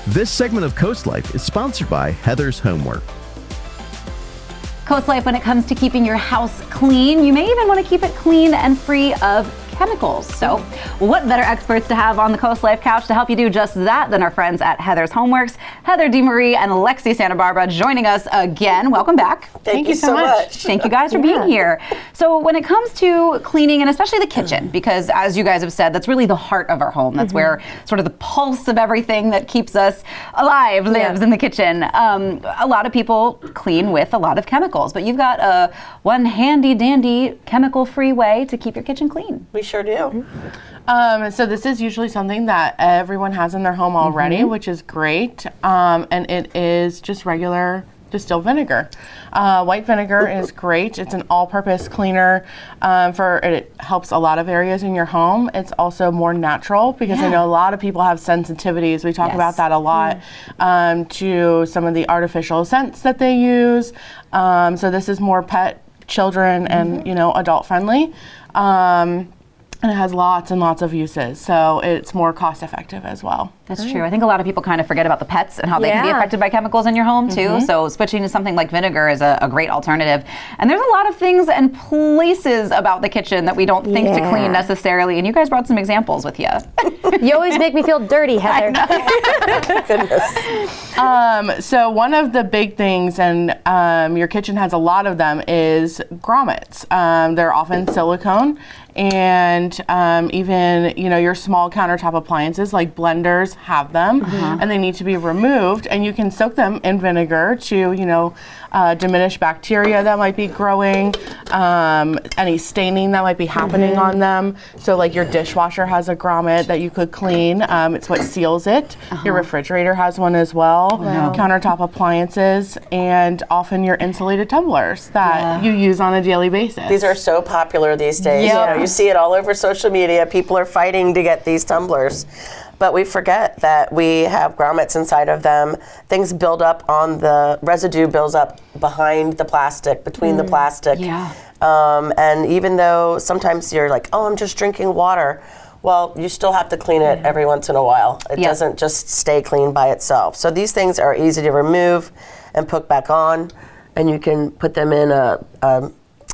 This segment of CoastLife is sponsored by Heather's Homework. CoastLife, when it comes to keeping your house clean, you may even want to keep it clean and free of chemicals. So what better experts to have on the CoastLife couch to help you do just that than our friends at Heather's Homeworks, Heather DeMarie and Lexi Santa Barbara joining us again. Welcome back. Thank you so much. Thank you guys for being here. So when it comes to cleaning, and especially the kitchen, because as you guys have said, that's really the heart of our home. That's where sort of the pulse of everything that keeps us alive lives in the kitchen. A lot of people clean with a lot of chemicals, but you've got one handy dandy chemical-free way to keep your kitchen clean. We sure do. So this is usually something that everyone has in their home already, which is great. And it is just regular distilled vinegar. White vinegar is great. It's an all-purpose cleaner. It helps a lot of areas in your home. It's also more natural because I know a lot of people have sensitivities. We talk about that a lot to some of the artificial scents that they use. So this is more pet, children, and adult friendly. And it has lots and lots of uses, so it's more cost effective as well. That's true. I think a lot of people kind of forget about the pets and how they can be affected by chemicals in your home too. So switching to something like vinegar is a great alternative. And there's a lot of things and places about the kitchen that we don't think to clean necessarily. And you guys brought some examples with you. You always make me feel dirty, Heather. Goodness. So one of the big things, and your kitchen has a lot of them, is grommets. They're often silicone. And even, your small countertop appliances like blenders have them, and they need to be removed. And you can soak them in vinegar to, diminish bacteria that might be growing, any staining that might be happening on them. So like your dishwasher has a grommet that you could clean. It's what seals it. Your refrigerator has one as well. Countertop appliances, and often your insulated tumblers that you use on a daily basis. These are so popular these days. You see it all over social media. People are fighting to get these tumblers. But we forget that we have grommets inside of them. Things build up on the residue, builds up behind the plastic, between the plastic. And even though sometimes you're like, oh, I'm just drinking water. Well, you still have to clean it every once in a while. It doesn't just stay clean by itself. So these things are easy to remove and put back on. And you can put them in a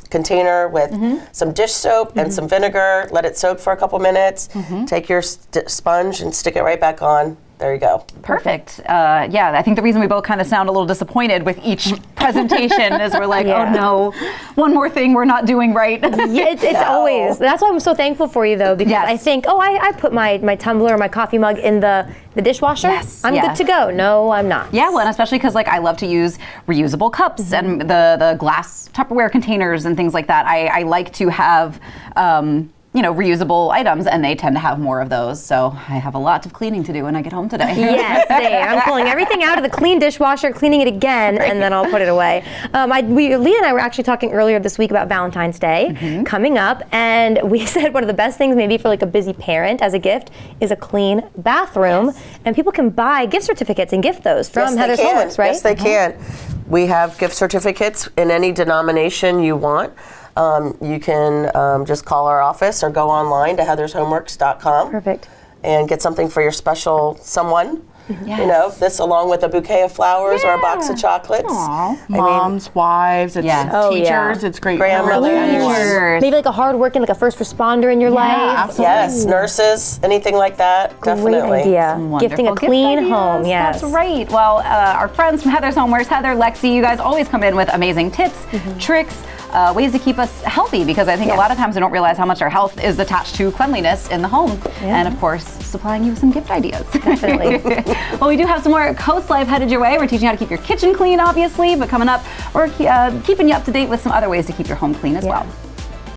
container with some dish soap and some vinegar, let it soak for a couple minutes, take your sponge and stick it right back on. There you go. Perfect. I think the reason we both kind of sound a little disappointed with each presentation is we're like, oh no, one more thing we're not doing right. It's always. That's why I'm so thankful for you though, because I think, I put my tumbler or my coffee mug in the dishwasher. I'm good to go. No, I'm not. Yeah, well, and especially because I love to use reusable cups and the glass Tupperware containers and things like that. I like to have reusable items, and they tend to have more of those. So I have a lot of cleaning to do when I get home today. Yes, same. I'm pulling everything out of the clean dishwasher, cleaning it again, and then I'll put it away. Leah and I were actually talking earlier this week about Valentine's Day coming up, and we said one of the best things maybe for like a busy parent as a gift is a clean bathroom, and people can buy gift certificates and gift those from Heather's Homeworks, right? Yes, they can. We have gift certificates in any denomination you want. You can just call our office or go online to heathershomeworks.com. Perfect. And get something for your special someone. This along with a bouquet of flowers or a box of chocolates. Moms, wives, it's teachers, it's great grandmothers. Maybe like a hardworking, like a first responder in your life. Absolutely. Yes, nurses, anything like that. Definitely. Great idea. Gifting a clean home. Yes. That's right. Well, our friends from Heather's Homeworks, Heather, Lexi, you guys always come in with amazing tips, tricks, ways to keep us healthy, because I think a lot of times we don't realize how much our health is attached to cleanliness in the home. And of course, supplying you with some gift ideas. Definitely. Well, we do have some more CoastLife headed your way. We're teaching you how to keep your kitchen clean, obviously, but coming up, we're keeping you up to date with some other ways to keep your home clean as well.